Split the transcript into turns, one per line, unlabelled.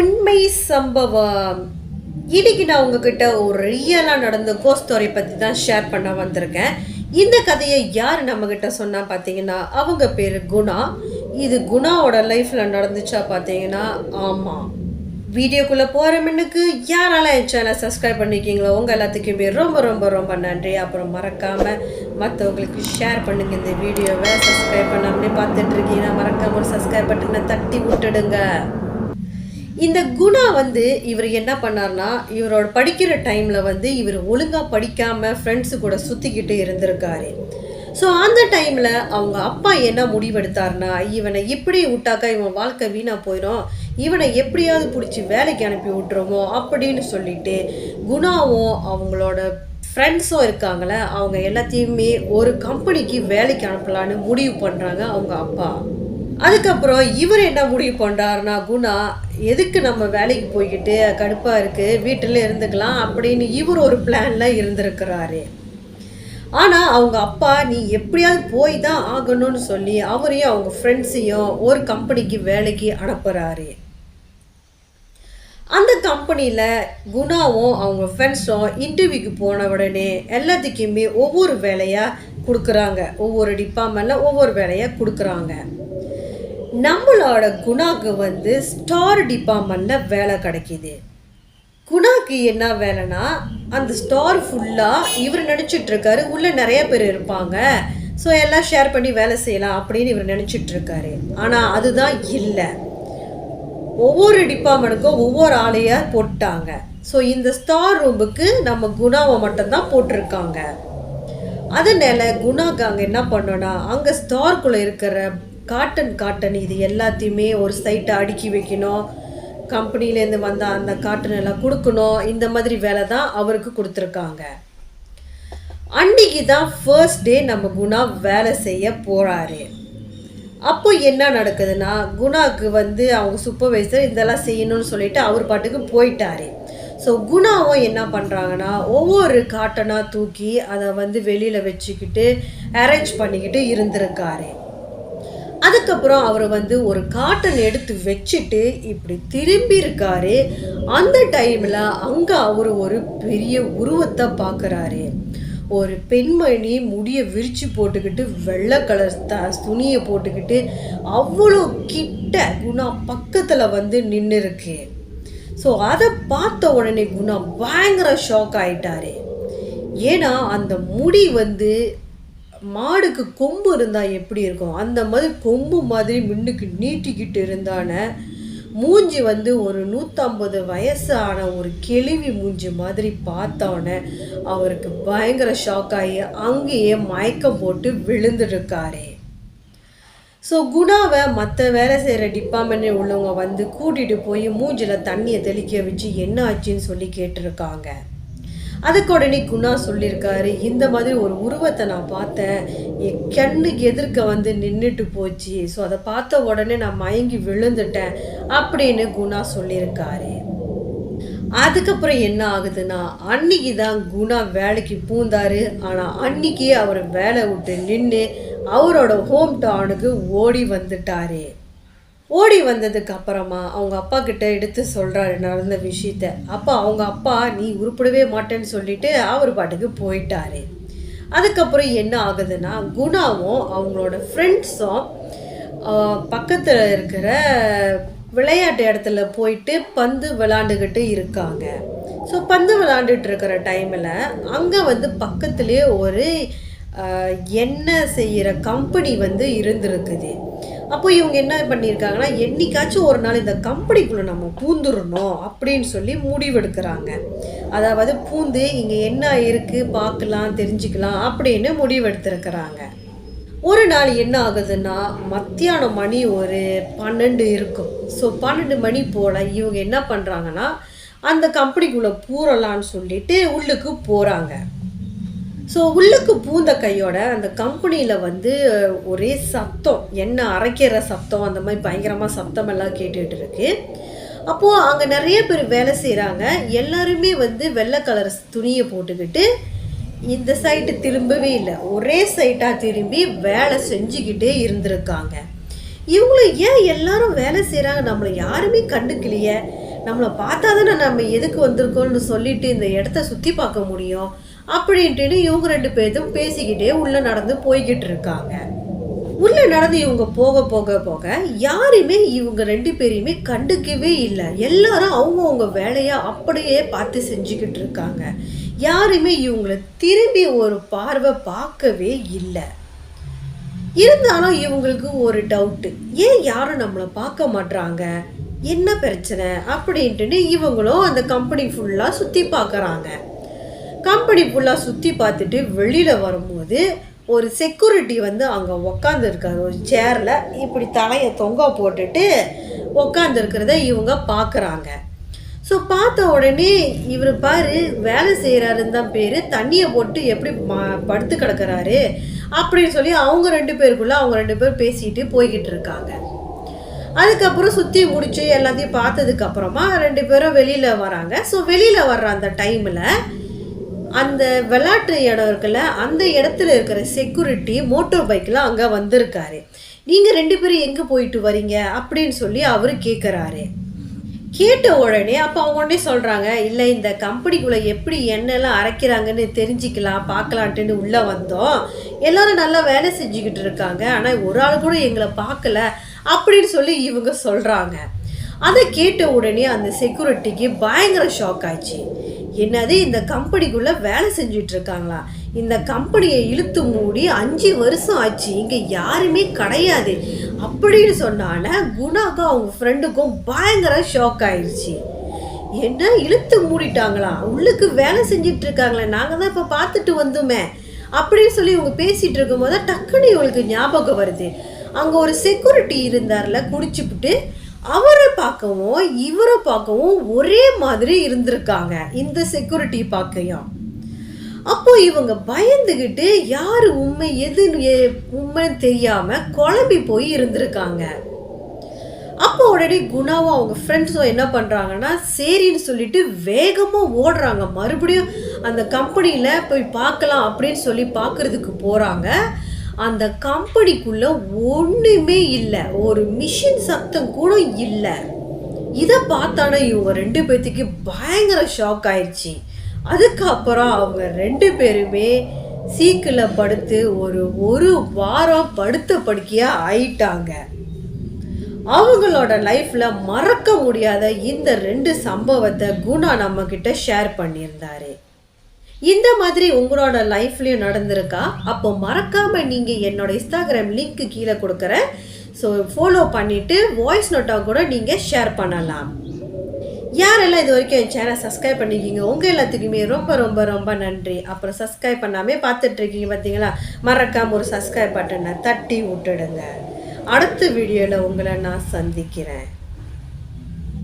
உண்மை சம்பவம். இன்னைக்கு நான் உங்ககிட்ட ஒரு ரியலாக நடந்த கோஸ்ட் ஸ்டோரி பற்றி தான் ஷேர் பண்ண வந்திருக்கேன். இந்த கதையை யார் நம்மக்கிட்ட சொன்னால் பார்த்தீங்கன்னா, அவங்க பேர் குணா. இது குணாவோட லைஃப்பில் நடந்துச்சா பார்த்தீங்கன்னா, ஆமாம். வீடியோக்குள்ளே போகிற முன்னுக்கு யாரால என் சேனலை சப்ஸ்கிரைப் பண்ணிக்கிங்களோ உங்கள் எல்லாத்துக்குமே ரொம்ப ரொம்ப ரொம்ப நன்றி. அப்புறம் மறக்காமல் மற்றவங்களுக்கு ஷேர் பண்ணுங்கள். இந்த வீடியோவை சப்ஸ்கிரைப் பண்ணாமலே பார்த்துட்ருக்கீங்கன்னா மறக்காமல் ஒரு சப்ஸ்கிரைப் பட்டனை தட்டி விட்டுடுங்க. இந்த குணா இவர் என்ன பண்ணார்னா, இவரோட படிக்கிற டைமில் இவர் ஒழுங்காக படிக்காமல் ஃப்ரெண்ட்ஸு கூட சுற்றிக்கிட்டு இருந்திருக்காரு. ஸோ அந்த டைமில் அவங்க அப்பா என்ன முடிவெடுத்தார்னா, இவனை இப்படி விட்டாக்கா இவன் வாழ்க்கை வீணாக போயிடும், இவனை எப்படியாவது பிடிச்சி வேலைக்கு அனுப்பி விட்டுருமோ அப்படின்னு சொல்லிட்டு குணாவும் அவங்களோட ஃப்ரெண்ட்ஸும் இருக்காங்களே அவங்க எல்லாத்தையுமே ஒரு கம்பெனிக்கு வேலைக்கு அனுப்பலான்னு முடிவு பண்ணுறாங்க அவங்க அப்பா. அதுக்கப்புறம் இவர் என்ன முடிவு பண்ணுறாருனா, குணா எதுக்கு நம்ம வேலைக்கு போய்கிட்டு கடுப்பாக இருக்குது, வீட்டில் இருந்துக்கலாம் அப்படின்னு இவர் ஒரு பிளானில் இருந்திருக்கிறாரு. ஆனால் அவங்க அப்பா நீ எப்படியாவது போய் தான் ஆகணும்னு சொல்லி அவரையும் அவங்க ஃப்ரெண்ட்ஸையும் ஒரு கம்பெனிக்கு வேலைக்கு அனுப்புகிறாரு. அந்த கம்பெனியில் குணாவும் அவங்க ஃப்ரெண்ட்ஸும் இன்டர்வியூக்கு போன உடனே எல்லாத்துக்குமே ஒவ்வொரு வேலையாக கொடுக்குறாங்க. ஒவ்வொரு டிபார்ட்மெண்ட்டில் ஒவ்வொரு வேலையாக கொடுக்குறாங்க. நம்மளோட குணாக்கு ஸ்டார் டிபார்ட்மெண்ட்டில் வேலை கிடைக்கிது. குணாக்கு என்ன வேலைன்னா, அந்த ஸ்டார் ஃபுல்லாக இவர் நினச்சிட்ருக்காரு உள்ளே நிறைய பேர் இருப்பாங்க, ஸோ எல்லாம் ஷேர் பண்ணி வேலை செய்யலாம் அப்படின்னு இவர் நினச்சிட்ருக்காரு. ஆனால் அதுதான் இல்லை. ஒவ்வொரு டிபார்ட்மெண்ட்டுக்கும் ஒவ்வொரு ஆளையாக போட்டாங்க. ஸோ இந்த ஸ்டார் ரூமுக்கு நம்ம குணாவை மட்டும்தான் போட்டிருக்காங்க. அதனால குணாக்கு அங்கே என்ன பண்ணோன்னா, அங்கே ஸ்டார்க்குள்ளே இருக்கிற காட்டன் இது எல்லாத்தையுமே ஒரு சைட்டை அடுக்கி வைக்கணும், கம்பெனிலேருந்து வந்த அந்த காட்டன் எல்லாம் கொடுக்கணும். இந்த மாதிரி வேலை தான் அவருக்கு கொடுத்துருக்காங்க. அன்றைக்கி தான் ஃபர்ஸ்ட் டே நம்ம குணா வேலை செய்ய போகிறாரு. அப்போ என்ன நடக்குதுன்னா, குணாவுக்கு அவங்க சூப்பர்வைசர் இதெல்லாம் செய்யணும்னு சொல்லிட்டு அவர் பாட்டுக்கு போயிட்டாரு. ஸோ குணாவும் என்ன பண்ணுறாங்கன்னா, ஒவ்வொரு காட்டனாக தூக்கி அதை வெளியில் வச்சுக்கிட்டு அரேஞ்ச் பண்ணிக்கிட்டு இருந்திருக்காரு. அதுக்கப்புறம் அவர் ஒரு காட்டன் எடுத்து வச்சுட்டு இப்படி திரும்பி இருக்காரு. அந்த டைமில் அங்கே அவர் ஒரு பெரிய உருவத்தை பார்க்குறாரு. ஒரு பெண்மணி முடியை விரித்து போட்டுக்கிட்டு வெள்ளை கலர் துணியை போட்டுக்கிட்டு அவ்வளோ கிட்ட குணா பக்கத்தில் நின்று இருக்கு. ஸோ அதை பார்த்த உடனே குணா பயங்கர ஷாக் ஆயிட்டாரு. ஏன்னா அந்த முடி மாடுக்கு கொம்பு இருந்தால் எப்படி இருக்கும் அந்த மாதிரி கொம்பு மாதிரி மின்னுக்கு நீட்டிக்கிட்டு இருந்தான மூஞ்சி ஒரு 150 வயசான ஒரு கிழவி மூஞ்சி மாதிரி பார்த்தோன்னே அவருக்கு பயங்கர ஷாக் ஆகி அங்கேயே மயக்கம் போட்டு விழுந்துருக்காரு. ஸோ குணாவை மற்ற வேலை செய்கிற டிபார்ட்மெண்ட்டில் உள்ளவங்க கூட்டிகிட்டு போய் மூஞ்சில் தண்ணியை தெளிக்க வச்சு என்ன ஆச்சுன்னு சொல்லி கேட்டிருக்காங்க. அதுக்கு உடனே குணா சொல்லியிருக்காரு, இந்த மாதிரி ஒரு உருவத்தை நான் பார்த்தேன், என் கண்ணுக்கு எதிர்க்க நின்றுட்டு போச்சு, ஸோ அதை பார்த்த உடனே நான் மயங்கி விழுந்துட்டேன் அப்படின்னு குணா சொல்லியிருக்காரு. அதுக்கப்புறம் என்ன ஆகுதுன்னா, அன்னைக்கு தான் குணா வேலைக்கு பூந்தாரு. ஆனால் அன்னைக்கே அவர் வேலை விட்டு நின்று அவரோட ஹோம் டவுனுக்கு ஓடி வந்துட்டாரு. ஓடி வந்ததுக்கு அப்புறமா அவங்க அப்பா கிட்ட எடுத்து சொல்கிறாரு நடந்த விஷயத்த. அப்போ அவங்க அப்பா நீ உருப்படவே மாட்டேன்னு சொல்லிட்டு அவர் பாட்டுக்கு போயிட்டாரு. அதுக்கப்புறம் என்ன ஆகுதுன்னா, குணாவும் அவங்களோட ஃப்ரெண்ட்ஸும் பக்கத்தில் இருக்கிற விளையாட்டு இடத்துல போயிட்டு பந்து விளாண்டுக்கிட்டு இருக்காங்க. ஸோ பந்து விளாண்டுட்டு இருக்கிற டைமில் அங்கே பக்கத்துலேயே ஒரு எண்ணெய் செய்கிற கம்பெனி இருந்திருக்குது. அப்போ இவங்க என்ன பண்ணியிருக்காங்கன்னா, என்னைக்காச்சும் ஒரு நாள் இந்த கம்பெனிக்குள்ளே நம்ம பூந்துடணும் அப்படின்னு சொல்லி முடிவெடுக்கிறாங்க. அதாவது பூந்து இங்கே என்ன இருக்குது பார்க்கலாம் தெரிஞ்சுக்கலாம் அப்படின்னு முடிவெடுத்துருக்கிறாங்க. ஒரு நாள் என்ன ஆகுதுன்னா, மத்தியானம் மணி ஒரு 12 இருக்கும். ஸோ 12 மணி போல் இவங்க என்ன பண்ணுறாங்கன்னா, அந்த கம்பெனிக்குள்ளே பூரலான்னு சொல்லிட்டு உள்ளுக்கு போகிறாங்க. ஸோ உள்ளுக்கு பூந்த கையோட அந்த கம்பெனியில் ஒரே சத்தம், எண்ணெய் அரைக்கிற சத்தம், அந்த மாதிரி பயங்கரமாக சத்தமெல்லாம் கேட்டுட்டு இருக்கு. அப்போது அங்கே நிறைய பேர் வேலை செய்கிறாங்க. எல்லாருமே வெள்ளை கலர் துணியை போட்டுக்கிட்டு இந்த சைட்டு திரும்பவே இல்லை, ஒரே சைட்டாக திரும்பி வேலை செஞ்சுக்கிட்டே இருந்திருக்காங்க. இவங்களும் ஏன் எல்லாரும் வேலை செய்கிறாங்க, நம்மளை யாருமே கண்டுக்கலையே, நம்மளை பார்த்தா தானே நம்ம எதுக்கு வந்திருக்கோம்னு சொல்லிட்டு இந்த இடத்த சுற்றி பார்க்க முடியும் அப்படின்ட்டு இவங்க 2 பேரும் பேசிக்கிட்டே உள்ளே நடந்து போய்கிட்டு இருக்காங்க. உள்ளே நடந்து இவங்க போக போக போக யாருமே இவங்க 2 பேரையுமே கண்டுக்கவே இல்லை. எல்லாரும் அவங்கவுங்க வேலையை அப்படியே பார்த்து செஞ்சுக்கிட்டு இருக்காங்க. யாருமே இவங்களை திரும்பி ஒரு பார்வை பார்க்கவே இல்லை. இருந்தாலும் இவங்களுக்கு ஒரு டவுட்டு, ஏன் யாரும் நம்மளை பார்க்க மாட்றாங்க, என்ன பிரச்சனை அப்படின்ட்டு இவங்களும் அந்த கம்பெனி ஃபுல்லாக சுற்றி பார்க்குறாங்க. கம்பெனி ஃபுல்லாக சுற்றி பார்த்துட்டு வெளியில் வரும்போது ஒரு செக்யூரிட்டி வந்து அங்கே உக்காந்துருக்காரு. ஒரு சேரில் இப்படி தலையை தொங்க போட்டுட்டு உக்காந்துருக்கிறத இவங்க பார்க்குறாங்க. ஸோ பார்த்த உடனே இவர் பாரு வேலை செய்கிறாருன்னு தான் பேர், தண்ணியை போட்டு எப்படி படுத்து கிடக்கிறாரு அப்படின்னு சொல்லி அவங்க 2 பேருக்குள்ளே அவங்க 2 பேர் பேசிட்டு போய்கிட்டு இருக்காங்க. அதுக்கப்புறம் சுற்றி முடிச்சு எல்லாத்தையும் பார்த்ததுக்கப்புறமா 2 பேரும் வெளியில் வராங்க. ஸோ வெளியில் வர்ற அந்த டைமில் அந்த விளையாட்டு இடம் இருக்குல்ல, அந்த இடத்துல இருக்கிற செக்யூரிட்டி மோட்டர் பைக்கில் அங்கே வந்திருக்காரு. நீங்கள் 2 பேரும் எங்கே போயிட்டு வரீங்க அப்படின்னு சொல்லி அவர் கேட்குறாரு. கேட்ட உடனே அப்போ அவங்க உடனே சொல்கிறாங்க, இல்லை இந்த கம்பெனிக்குள்ளே எப்படி எண்ணெய்லாம் அரைக்கிறாங்கன்னு தெரிஞ்சிக்கலாம் பார்க்கலான்ட்டுன்னு உள்ளே வந்தோம். எல்லோரும் நல்லா வேலை செஞ்சுக்கிட்டு இருக்காங்க, ஆனால் ஒரு ஆள் கூட எங்களை பார்க்கல அப்படின்னு சொல்லி இவங்க சொல்கிறாங்க. அதை கேட்ட உடனே அந்த செக்யூரிட்டிக்கு பயங்கர ஷாக் ஆச்சு. என்னது, இந்த கம்பெனிக்குள்ளே வேலை செஞ்சுட்டு இருக்காங்களா, இந்த கம்பெனியை இழுத்து மூடி 5 வருஷம் ஆச்சு, இங்கே யாருமே கிடையாது அப்படின்னு சொன்னால குணாக்கும் அவங்க ஃப்ரெண்டுக்கும் பயங்கர ஷாக் ஆயிடுச்சு. என்ன இழுத்து மூடிட்டாங்களா, உள்ளுக்கு வேலை செஞ்சிட்டு இருக்காங்களே, நாங்கள் தான் இப்போ பார்த்துட்டு வந்தோமே அப்படின்னு சொல்லி இவங்க பேசிகிட்டு இருக்கும்போது டக்குன்னு இவங்களுக்கு ஞாபகம் வருது, அங்கே ஒரு செக்யூரிட்டி இருந்தார்ல குடிச்சுப்புட்டு, அவரை பார்க்கவும் இவரை பார்க்கவும் ஒரே மாதிரி இருந்திருக்காங்க இந்த செக்யூரிட்டி பார்க்கையும். அப்போ இவங்க பயந்துக்கிட்டு யார் உண்மை எது உண்மைன்னு தெரியாமல் குழம்பி போய் இருந்திருக்காங்க. அப்போ உடனே குணாவும் அவங்க ஃப்ரெண்ட்ஸும் என்ன பண்ணுறாங்கன்னா சரின்னு சொல்லிட்டு வேகமாக ஓடுறாங்க. மறுபடியும் அந்த கம்பெனியில் போய் பார்க்கலாம் அப்படின்னு சொல்லி பார்க்குறதுக்கு போகிறாங்க. அந்த கம்பெனிக்குள்ளே ஒன்றுமே இல்லை, ஒரு மிஷின் சத்தம் கூட இல்லை. இதை பார்த்தானே இவங்க 2 பேர்த்துக்கு பயங்கர ஷாக் ஆயிடுச்சு. அதுக்கப்புறம் அவங்க 2 பேருமே சீக்கில் படுத்து ஒரு வாரம் படுத்த படுக்கையாக ஆயிட்டாங்க. அவங்களோட லைஃப்பில் மறக்க முடியாத இந்த 2 சம்பவத்தை குணா நம்மக்கிட்ட ஷேர் பண்ணியிருந்தாரு. இந்த மாதிரி உங்களோட லைஃப்லேயும் நடந்திருக்கா? அப்போ மறக்காமல் நீங்கள் என்னோட இன்ஸ்டாகிராம் லிங்க்கு கீழே கொடுக்குறேன். ஸோ ஃபாலோ பண்ணிவிட்டு வாய்ஸ் நோட்டாக கூட நீங்கள் ஷேர் பண்ணலாம். யாரெல்லாம் இது வரைக்கும் என் சேனல் சப்ஸ்கிரைப் பண்ணிக்கிங்க உங்கள் எல்லாத்துக்குமே ரொம்ப ரொம்ப ரொம்ப நன்றி. அப்புறம் சப்ஸ்கிரைப் பண்ணாமே பார்த்துட்ருக்கீங்க பார்த்தீங்களா, மறக்காமல் ஒரு சப்ஸ்கிரைப் பட்டனை தட்டி விட்டுடுங்க. அடுத்த வீடியோவில் உங்களை நான் சந்திக்கிறேன்.